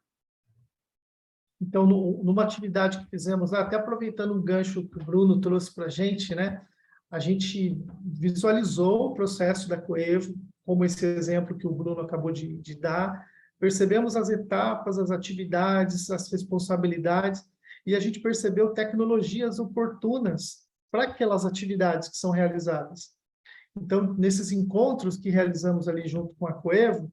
Então, numa atividade que fizemos, até aproveitando um gancho que o Bruno trouxe para a gente, né? A gente visualizou o processo da Coevo, como esse exemplo que o Bruno acabou de dar, percebemos as etapas, as atividades, as responsabilidades, e a gente percebeu tecnologias oportunas para aquelas atividades que são realizadas. Então, nesses encontros que realizamos ali junto com a Coevo,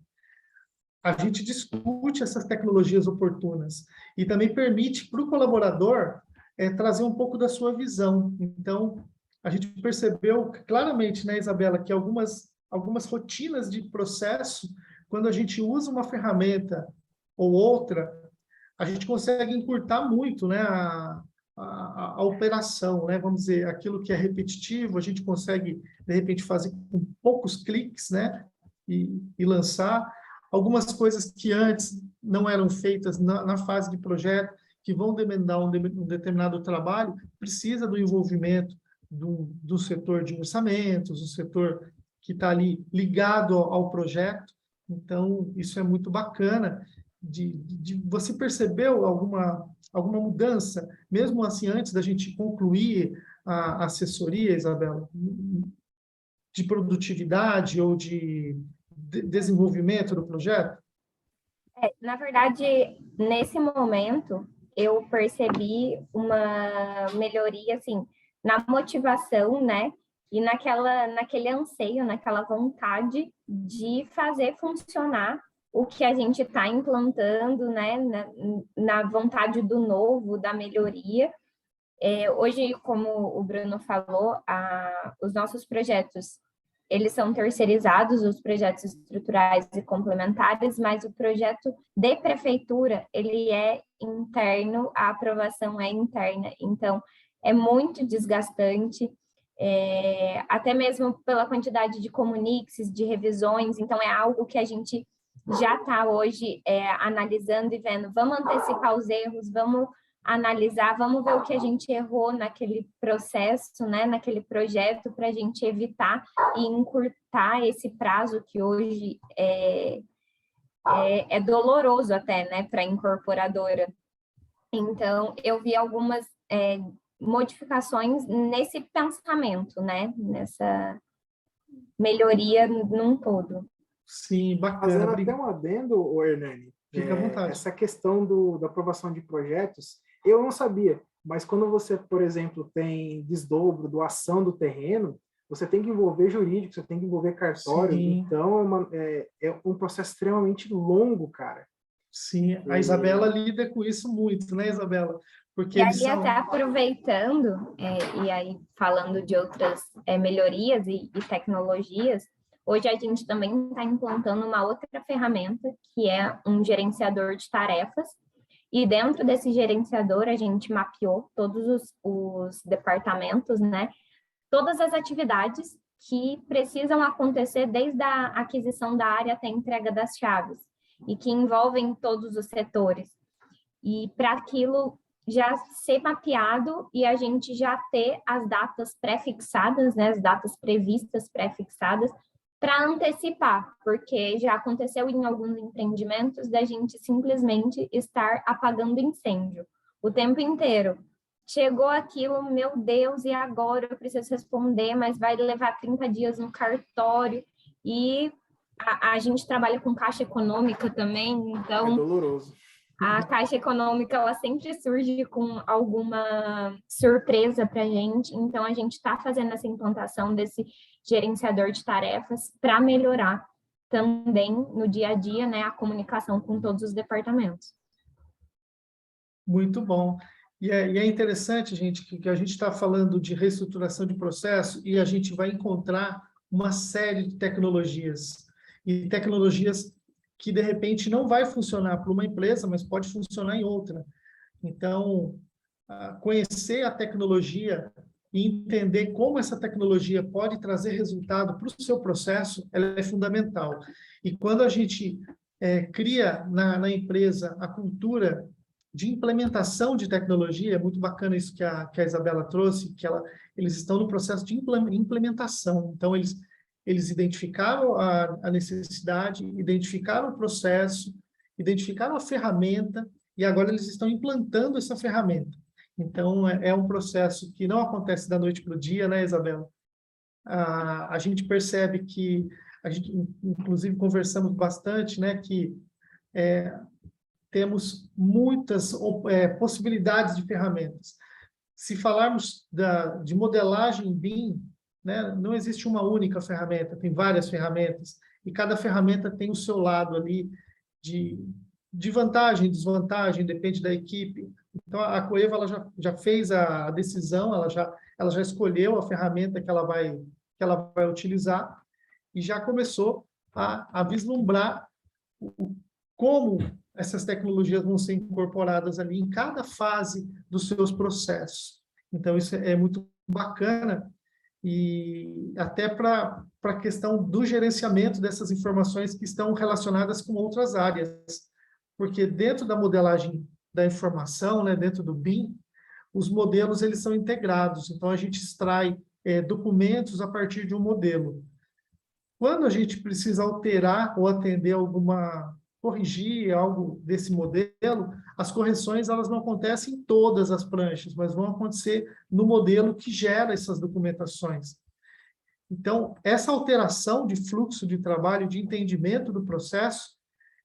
a gente discute essas tecnologias oportunas e também permite para o colaborador trazer um pouco da sua visão. Então, a gente percebeu claramente, né, Isabela, que algumas rotinas de processo, quando a gente usa uma ferramenta ou outra, a gente consegue encurtar muito, né, a operação, né? Vamos dizer, aquilo que é repetitivo, a gente consegue, de repente, fazer com poucos cliques, né, e lançar. Algumas coisas que antes não eram feitas na fase de projeto, que vão demandar um determinado trabalho, precisa do envolvimento do setor de orçamentos, do setor que está ali ligado ao projeto. Então, isso é muito bacana. Você percebeu alguma mudança, mesmo assim, antes da gente concluir a assessoria, Isabela, de produtividade ou de desenvolvimento do projeto? Na verdade, nesse momento, eu percebi uma melhoria, assim, na motivação, né? E naquele anseio, naquela vontade de fazer funcionar o que a gente está implantando, né? Na vontade do novo, da melhoria. Hoje, como o Bruno falou, os nossos projetos, eles são terceirizados, os projetos estruturais e complementares, mas o projeto de prefeitura, ele é interno, a aprovação é interna, então é muito desgastante, até mesmo pela quantidade de comuniques, de revisões, então é algo que a gente já está hoje analisando e vendo, vamos antecipar os erros, vamos analisar, vamos ver o que a gente errou naquele processo, né, naquele projeto, para a gente evitar e encurtar esse prazo que hoje é doloroso até, né, para a incorporadora. Então, eu vi algumas modificações nesse pensamento, né, nessa melhoria num todo. Sim, bacana. Fazendo até um adendo, Hernani, Fica à vontade. essa questão da aprovação de projetos, eu não sabia, mas quando você, por exemplo, tem desdobro, doação do terreno, você tem que envolver jurídico, você tem que envolver cartório, Sim. então é um processo extremamente longo, cara. Sim, a Isabela lida com isso muito, né, Isabela? Porque E aí, até aproveitando, e aí falando de outras melhorias e tecnologias, hoje a gente também está implantando uma outra ferramenta, que é um gerenciador de tarefas, e dentro desse gerenciador a gente mapeou todos os departamentos, né? Todas as atividades que precisam acontecer desde a aquisição da área até a entrega das chaves, e que envolvem todos os setores. E para aquilo já ser mapeado e a gente já ter as datas pré-fixadas, né? As datas previstas pré-fixadas, para antecipar, porque já aconteceu em alguns empreendimentos da gente simplesmente estar apagando incêndio o tempo inteiro. Chegou aquilo, meu Deus, e agora eu preciso responder, mas vai levar 30 dias no cartório, e a gente trabalha com caixa econômica também, então... É doloroso. A Caixa Econômica, ela sempre surge com alguma surpresa para a gente, então a gente está fazendo essa implantação desse gerenciador de tarefas para melhorar também no dia a dia, né, a comunicação com todos os departamentos. Muito bom. E é interessante, gente, que a gente está falando de reestruturação de processo e a gente vai encontrar uma série de tecnologias. E tecnologias que, de repente, não vai funcionar para uma empresa, mas pode funcionar em outra. Então, conhecer a tecnologia e entender como essa tecnologia pode trazer resultado para o seu processo, ela é fundamental. E quando a gente cria na empresa a cultura de implementação de tecnologia, é muito bacana isso que a Isabela trouxe, que eles estão no processo de implementação. Então, eles identificaram a necessidade, identificaram o processo, identificaram a ferramenta, e agora eles estão implantando essa ferramenta. Então, é um processo que não acontece da noite para o dia, né, Isabela? A gente percebe que, a gente, inclusive, conversamos bastante, né, que temos muitas possibilidades de ferramentas. Se falarmos de modelagem BIM, né, não existe uma única ferramenta, tem várias ferramentas, e cada ferramenta tem o seu lado ali de vantagem, desvantagem, depende da equipe. Então, a Coeva ela já fez a decisão, ela já escolheu a ferramenta que ela vai utilizar e já começou a vislumbrar como essas tecnologias vão ser incorporadas ali em cada fase dos seus processos. Então, isso é muito bacana, e até para a questão do gerenciamento dessas informações que estão relacionadas com outras áreas. Porque dentro da modelagem da informação, né, dentro do BIM, os modelos eles são integrados. Então, a gente extrai documentos a partir de um modelo. Quando a gente precisa alterar ou atender corrigir algo desse modelo, as correções elas não acontecem em todas as pranchas, mas vão acontecer no modelo que gera essas documentações. Então, essa alteração de fluxo de trabalho, de entendimento do processo,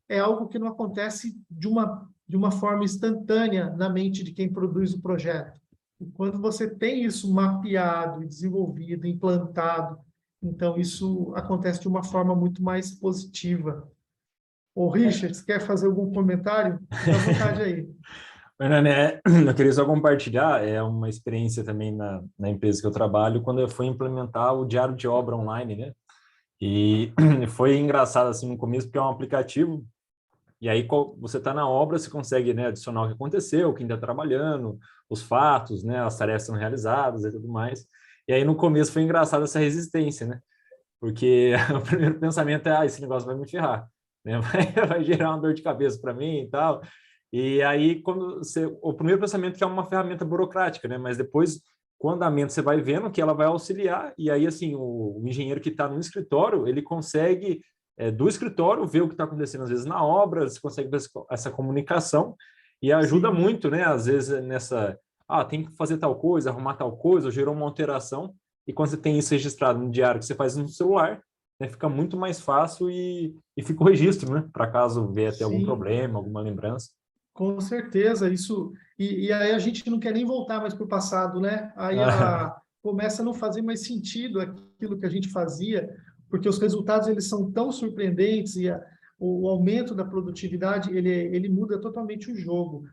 é algo que não acontece de uma forma instantânea na mente de quem produz o projeto. E quando você tem isso mapeado, desenvolvido, implantado, então isso acontece de uma forma muito mais positiva. Ô, Richard, você quer fazer algum comentário? Fica à vontade aí. Fernando, eu queria só compartilhar, é uma experiência também na empresa que eu trabalho, quando eu fui implementar o diário de obra online, né? E foi engraçado assim no começo, porque é um aplicativo, e aí você está na obra, você consegue, né, adicionar o que aconteceu, quem está trabalhando, os fatos, né, as tarefas são realizadas e tudo mais. E aí no começo foi engraçado essa resistência, né? Porque o primeiro pensamento é, esse negócio vai me ferrar, né? Vai gerar uma dor de cabeça para mim e tal. E aí, o primeiro pensamento é que é uma ferramenta burocrática, né? Mas depois, com o andamento, você vai vendo que ela vai auxiliar, e aí, assim, o engenheiro que está no escritório, ele consegue, do escritório, ver o que está acontecendo, às vezes, na obra, você consegue ver essa comunicação, e ajuda Sim. muito, né? Às vezes, tem que fazer tal coisa, arrumar tal coisa, ou gerou uma alteração, e quando você tem isso registrado no diário que você faz no celular, né, fica muito mais fácil e fica o registro, né? Para caso venha ter algum Sim, problema, alguma lembrança. com certeza. Isso, e aí a gente não quer nem voltar mais para o passado, né? Aí começa a não fazer mais sentido aquilo que a gente fazia, porque os resultados eles são tão surpreendentes e o aumento da produtividade ele muda totalmente o jogo.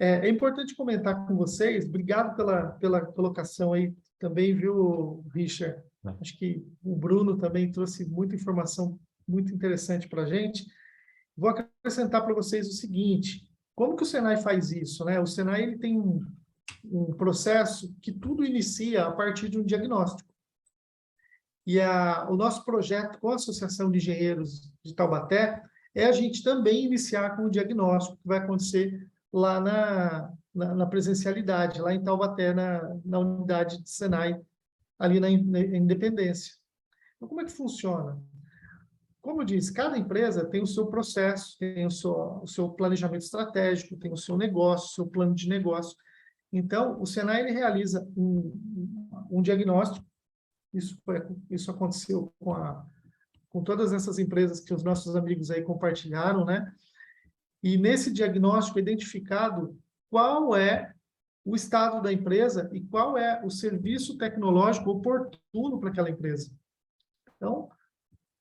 É importante comentar com vocês, obrigado pela colocação aí também, viu, Richard? Acho que o Bruno também trouxe muita informação muito interessante para a gente. Vou acrescentar para vocês o seguinte: como que o Senai faz isso, né? O Senai ele tem um processo que tudo inicia a partir de um diagnóstico. E o nosso projeto com a Associação de Engenheiros de Taubaté é a gente também iniciar com o diagnóstico que vai acontecer lá na presencialidade, lá em Taubaté, na unidade de Senai, ali na Independência. Então, como é que funciona? Como eu disse, cada empresa tem o seu processo, tem o seu planejamento estratégico, tem o seu negócio, o seu plano de negócio. Então, o Senai ele realiza um diagnóstico. Isso aconteceu com todas essas empresas que os nossos amigos aí compartilharam, né? E nesse diagnóstico é identificado qual é o estado da empresa e qual é o serviço tecnológico oportuno para aquela empresa. Então,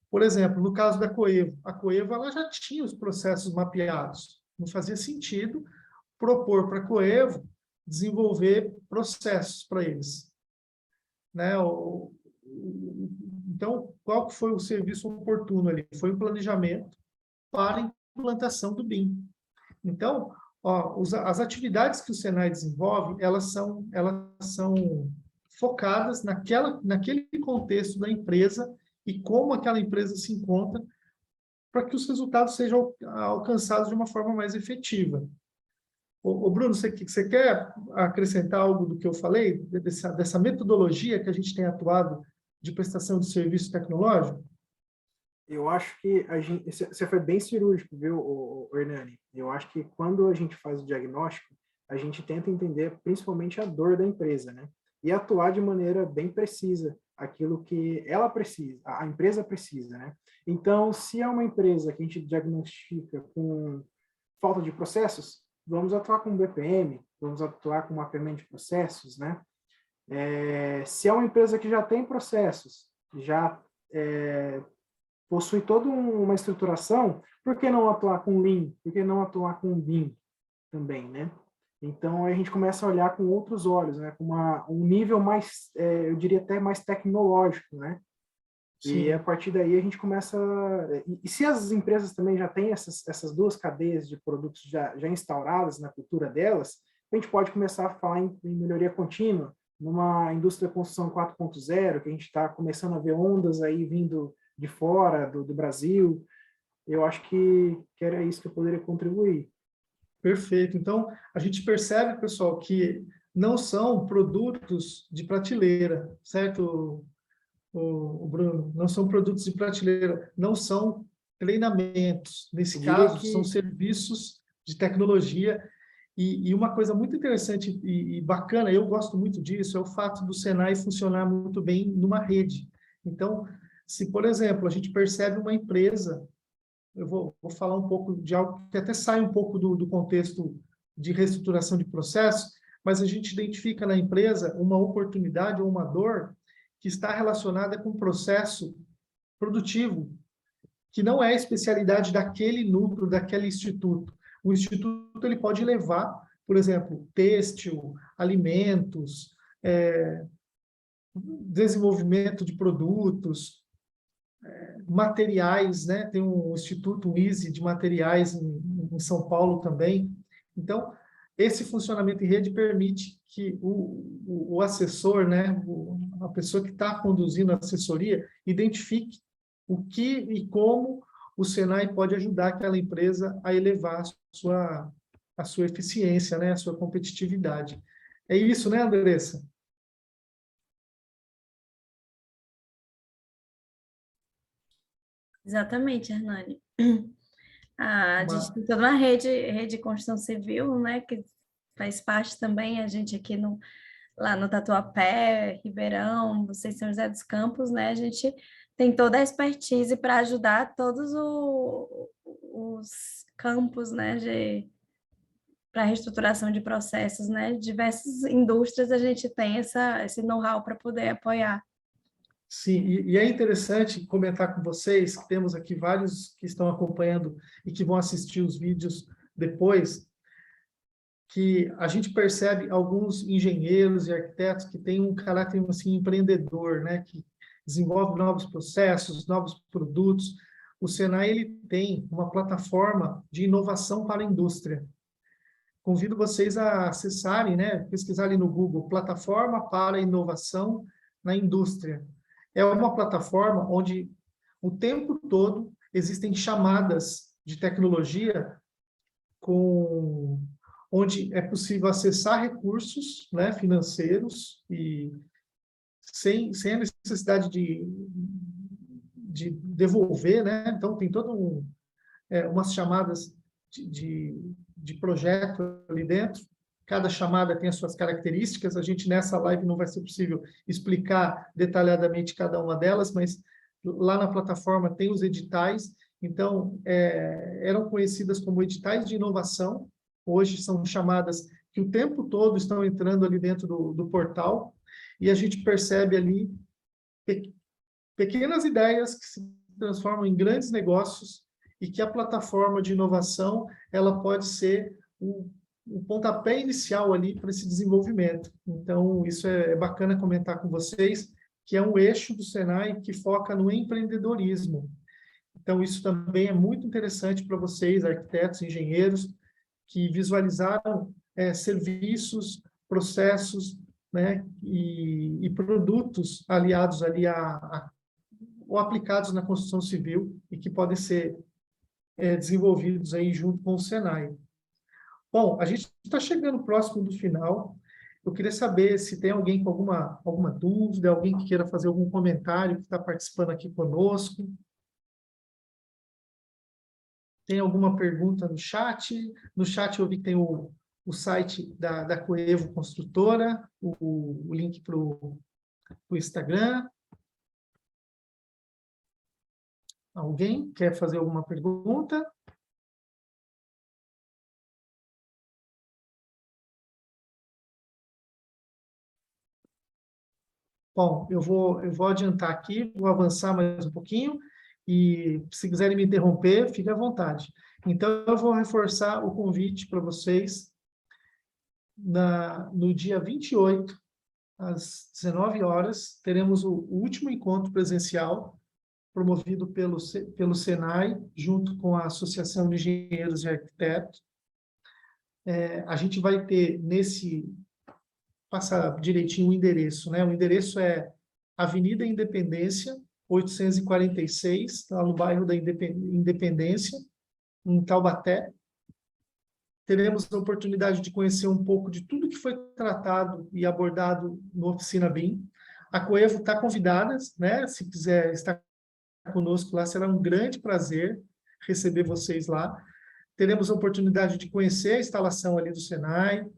por exemplo, no caso da Coevo, a Coevo ela já tinha os processos mapeados. Não fazia sentido propor para a Coevo desenvolver processos para eles, né? Então, qual que foi o serviço oportuno ali? Foi o planejamento para a implantação do BIM. Então, as atividades que o Senai desenvolve, elas são focadas naquele contexto da empresa e como aquela empresa se encontra para que os resultados sejam alcançados de uma forma mais efetiva. Bruno, você quer acrescentar algo do que eu falei, dessa metodologia que a gente tem atuado de prestação de serviço tecnológico? Eu acho que você foi bem cirúrgico, viu, Hernani? Eu acho que quando a gente faz o diagnóstico, a gente tenta entender principalmente a dor da empresa, né? E atuar de maneira bem precisa aquilo que ela precisa, a empresa precisa, né? Então, se é uma empresa que a gente diagnostica com falta de processos, vamos atuar com BPM, vamos atuar com mapeamento de processos, né? Se é uma empresa que já tem processos, já possui toda uma estruturação, por que não atuar com Lean? Por que não atuar com BIM também, né? Então, a gente começa a olhar com outros olhos, né? Com um nível mais, eu diria até mais tecnológico, né? Sim. E a partir daí a gente começa... E se as empresas também já têm essas duas cadeias de produtos já instauradas na cultura delas, a gente pode começar a falar em melhoria contínua, numa indústria de construção 4.0, que a gente está começando a ver ondas aí vindo de fora do Brasil. Eu acho que era isso que eu poderia contribuir. Perfeito. Então, a gente percebe, pessoal, que não são produtos de prateleira, certo, o Bruno? Não são produtos de prateleira, não são treinamentos. Nesse caso, são serviços de tecnologia. E uma coisa muito interessante e bacana, eu gosto muito disso, é o fato do Senai funcionar muito bem numa rede. Então, se, por exemplo, a gente percebe uma empresa, eu vou falar um pouco de algo que até sai um pouco do contexto de reestruturação de processo, mas a gente identifica na empresa uma oportunidade ou uma dor que está relacionada com o processo produtivo, que não é a especialidade daquele núcleo, daquele instituto. O instituto ele pode levar, por exemplo, têxtil, alimentos, desenvolvimento de produtos, materiais, né? Tem um instituto, o ISE, de materiais em São Paulo também. Então, esse funcionamento em rede permite que o assessor, né, a pessoa que está conduzindo a assessoria, identifique o que e como o Senai pode ajudar aquela empresa a elevar a sua eficiência, né, a sua competitividade. É isso, né, Andressa? Exatamente, Hernani. A gente Uma, tem toda uma rede de construção civil, né, que faz parte também, a gente aqui lá no Tatuapé, Ribeirão, vocês São José dos Campos, né, a gente tem toda a expertise para ajudar todos os campos, né, para reestruturação de processos, né, diversas indústrias a gente tem esse know-how para poder apoiar. sim, e é interessante comentar com vocês, que temos aqui vários que estão acompanhando e que vão assistir os vídeos depois, que a gente percebe alguns engenheiros e arquitetos que têm um caráter assim, empreendedor, né? Que desenvolve novos processos, novos produtos. O Senai ele tem uma plataforma de inovação para a indústria. Convido vocês a acessarem, né? Pesquisarem no Google, Plataforma para Inovação na Indústria. É uma plataforma onde o tempo todo existem chamadas de tecnologia onde é possível acessar recursos, né, financeiros e sem a necessidade de devolver, né? Então tem todo umas chamadas de projeto ali dentro. Cada chamada tem as suas características. A gente nessa live não vai ser possível explicar detalhadamente cada uma delas, mas lá na plataforma tem os editais. Então, eram conhecidas como editais de inovação, hoje são chamadas que o tempo todo estão entrando ali dentro do portal, e a gente percebe ali pequenas ideias que se transformam em grandes negócios e que a plataforma de inovação ela pode ser o pontapé inicial ali para esse desenvolvimento. Então, isso é bacana comentar com vocês, que é um eixo do Senai que foca no empreendedorismo. Então, isso também é muito interessante para vocês, arquitetos, engenheiros, que visualizaram serviços, processos, né, e produtos aliados ali ou aplicados na construção civil e que podem ser desenvolvidos aí junto com o Senai. Bom, a gente está chegando próximo do final. Eu queria saber se tem alguém com alguma dúvida, alguém que queira fazer algum comentário, que está participando aqui conosco. Tem alguma pergunta no chat? No chat eu vi que tem o site da Coevo Construtora, o link para o Instagram. Alguém quer fazer alguma pergunta? Bom, eu vou adiantar aqui, vou avançar mais um pouquinho, e se quiserem me interromper, fique à vontade. Então, eu vou reforçar o convite para vocês no dia 28, às 19 horas, teremos o último encontro presencial promovido pelo Senai, junto com a Associação de Engenheiros e Arquitetos. A gente vai ter passar direitinho o endereço, né? O endereço é Avenida Independência, 846, lá no bairro da Independência, em Taubaté. Teremos a oportunidade de conhecer um pouco de tudo que foi tratado e abordado no Oficina BIM. A Coevo está convidada, né? Se quiser estar conosco lá, será um grande prazer receber vocês lá. Teremos a oportunidade de conhecer a instalação ali do Senai,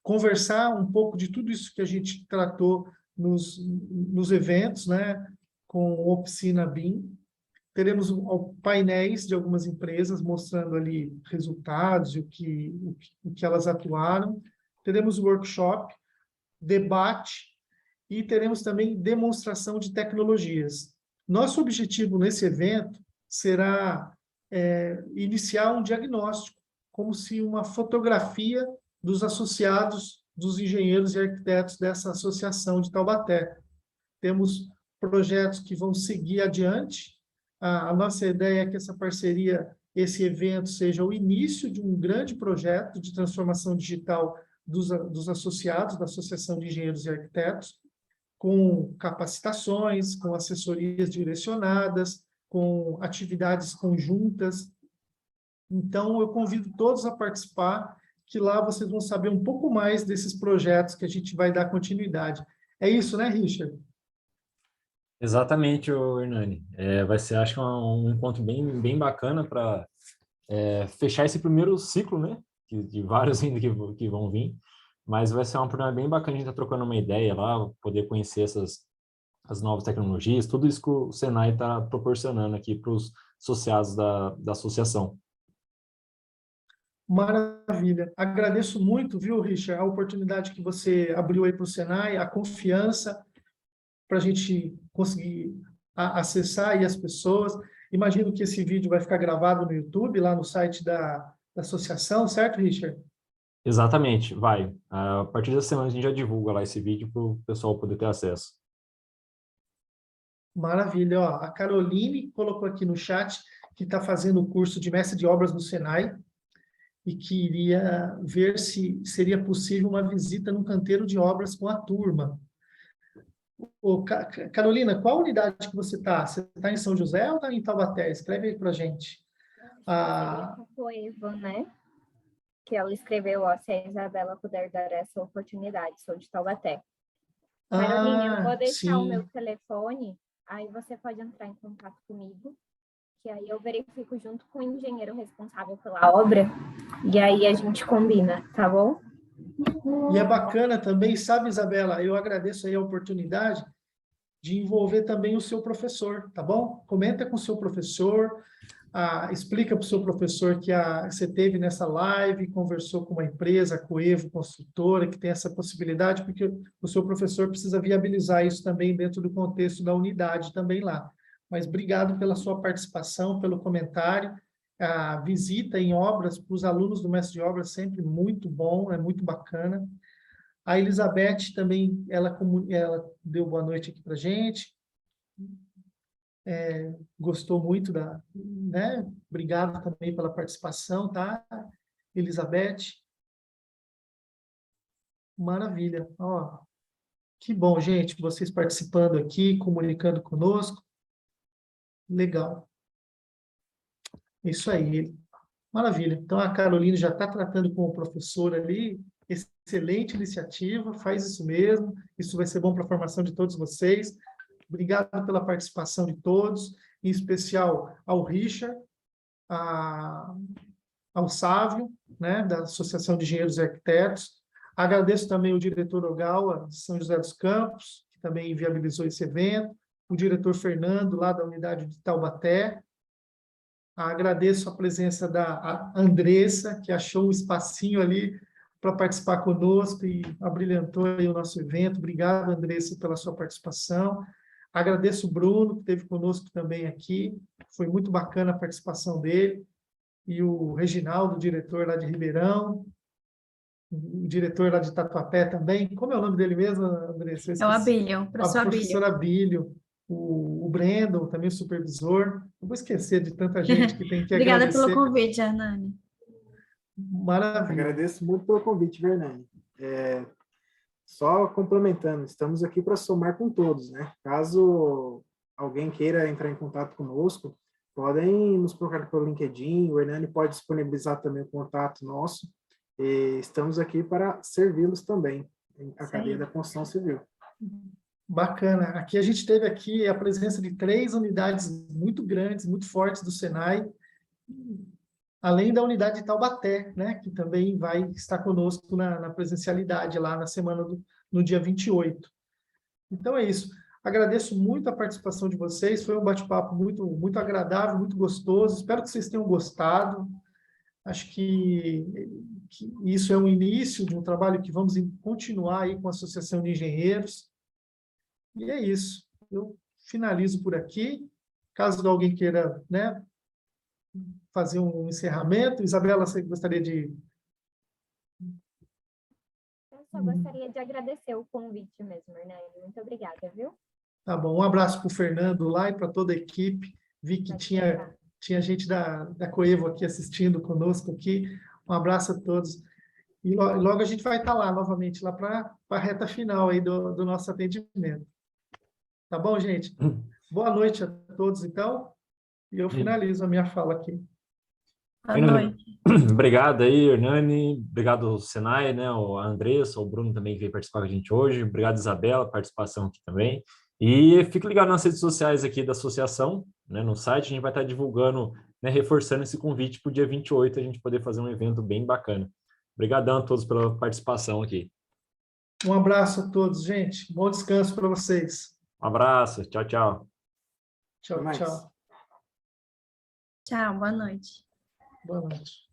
conversar um pouco de tudo isso que a gente tratou nos eventos, né, com Oficina BIM. Teremos painéis de algumas empresas mostrando ali resultados e o que elas atuaram. teremos workshop, debate e teremos também demonstração de tecnologias. Nosso objetivo nesse evento será iniciar um diagnóstico, como se uma fotografia dos associados, dos engenheiros e arquitetos dessa associação de Taubaté. Temos projetos que vão seguir adiante. A nossa ideia é que essa parceria, esse evento, seja o início de um grande projeto de transformação digital dos associados da Associação de Engenheiros e Arquitetos, com capacitações, com assessorias direcionadas, com atividades conjuntas. Então, eu convido todos a participar, que lá vocês vão saber um pouco mais desses projetos que a gente vai dar continuidade. É isso, né, Richard? Exatamente, Hernani. Vai ser, acho que, um encontro bem bacana para fechar esse primeiro ciclo, né? De vários ainda que vão vir. Mas vai ser um programa bem bacana, a gente está trocando uma ideia lá, poder conhecer as novas tecnologias, tudo isso que o Senai está proporcionando aqui para os associados da associação. Maravilha. Agradeço muito, viu, Richard, a oportunidade que você abriu aí para o Senai, a confiança para a gente conseguir acessar aí as pessoas. Imagino que esse vídeo vai ficar gravado no YouTube, lá no site da associação, certo, Richard? Exatamente, vai. A partir da semana a gente já divulga lá esse vídeo para o pessoal poder ter acesso. Maravilha. Ó, a Caroline colocou aqui no chat que está fazendo o curso de mestre de obras no Senai e que iria ver se seria possível uma visita no canteiro de obras com a turma. Ô, Carolina, qual unidade que você está? Você está em São José ou está em Taubaté? Escreve aí para a gente. Coevo, né? Que ela escreveu, ó, se a Isabela puder dar essa oportunidade, sou de Taubaté. Carolina, eu vou deixar o meu telefone, aí você pode entrar em contato comigo, que aí eu verifico junto com o engenheiro responsável pela obra, e aí a gente combina, tá bom? E é bacana também, sabe, Isabela, eu agradeço aí a oportunidade de envolver também o seu professor, tá bom? Comenta com o seu professor, explica para o seu professor que você teve nessa live, conversou com uma empresa, a Coevo Construtora, que tem essa possibilidade, porque o seu professor precisa viabilizar isso também dentro do contexto da unidade também lá. Mas obrigado pela sua participação, pelo comentário. A visita em obras para os alunos do mestre de obras sempre muito bom, é muito bacana. A Elizabeth também, ela deu boa noite aqui para a gente. Gostou muito né? Obrigado também pela participação, tá, Elizabeth? Maravilha. Ó, que bom, gente, vocês participando aqui, comunicando conosco. Legal. Isso aí. Maravilha. Então, a Carolina já está tratando com o professor ali. Excelente iniciativa, faz isso mesmo. Isso vai ser bom para a formação de todos vocês. Obrigado pela participação de todos, em especial ao Richard, ao Sávio, né, da Associação de Engenheiros e Arquitetos. Agradeço também o diretor Ogawa, de São José dos Campos, que também viabilizou esse evento, o diretor Fernando, lá da unidade de Taubaté. Agradeço a presença da Andressa, que achou um espacinho ali para participar conosco e abrilhantou aí o nosso evento. Obrigado, Andressa, pela sua participação. Agradeço o Bruno, que esteve conosco também aqui. Foi muito bacana a participação dele. E o Reginaldo, diretor lá de Ribeirão, o diretor lá de Tatuapé também. Como é o nome dele mesmo, Andressa? É o Abílio, professor professor Abílio. O Brandon, também o supervisor. Não vou esquecer de tanta gente que tem que Obrigada agradecer. pelo convite, Hernani. Maravilha. Agradeço muito pelo convite, Hernani. Só complementando, estamos aqui para somar com todos, né? Caso alguém queira entrar em contato conosco, podem nos procurar pelo LinkedIn, o Hernani pode disponibilizar também o contato nosso, e estamos aqui para servi-los também, a cadeia da construção civil. Bacana. Aqui a gente teve aqui a presença de 3 unidades muito grandes, muito fortes do Senai, além da unidade de Taubaté, né, que também vai estar conosco na presencialidade lá na semana no dia 28. Então é isso. Agradeço muito a participação de vocês, foi um bate-papo muito, muito agradável, muito gostoso. Espero que vocês tenham gostado. Acho que isso é o início de um trabalho que vamos continuar aí com a Associação de Engenheiros. E é isso. Eu finalizo por aqui. Caso alguém queira, né, fazer um encerramento. Isabela, você gostaria de... Eu só gostaria de agradecer o convite mesmo, Hernani. Muito obrigada, viu? Tá bom. Um abraço para o Fernando lá e para toda a equipe. Vi que Pode tinha deixar. gente da Coevo aqui assistindo conosco aqui. Um abraço a todos. E logo a gente vai estar lá novamente, lá para a reta final aí do nosso atendimento. Tá bom, gente? Boa noite a todos, então. E eu finalizo a minha fala aqui. Boa noite. Obrigado aí, Hernani. Obrigado ao Senai, né? A Andressa, o Bruno também que veio participar com a gente hoje. Obrigado, Isabela, participação aqui também. E fique ligado nas redes sociais aqui da associação, né? No site, a gente vai estar divulgando, né, reforçando esse convite para o dia 28, a gente poder fazer um evento bem bacana. Obrigadão a todos pela participação aqui. Um abraço a todos, gente. Bom descanso para vocês. Um abraço. Tchau, tchau. Tchau, Até mais. tchau. Tchau, boa noite. Boa noite.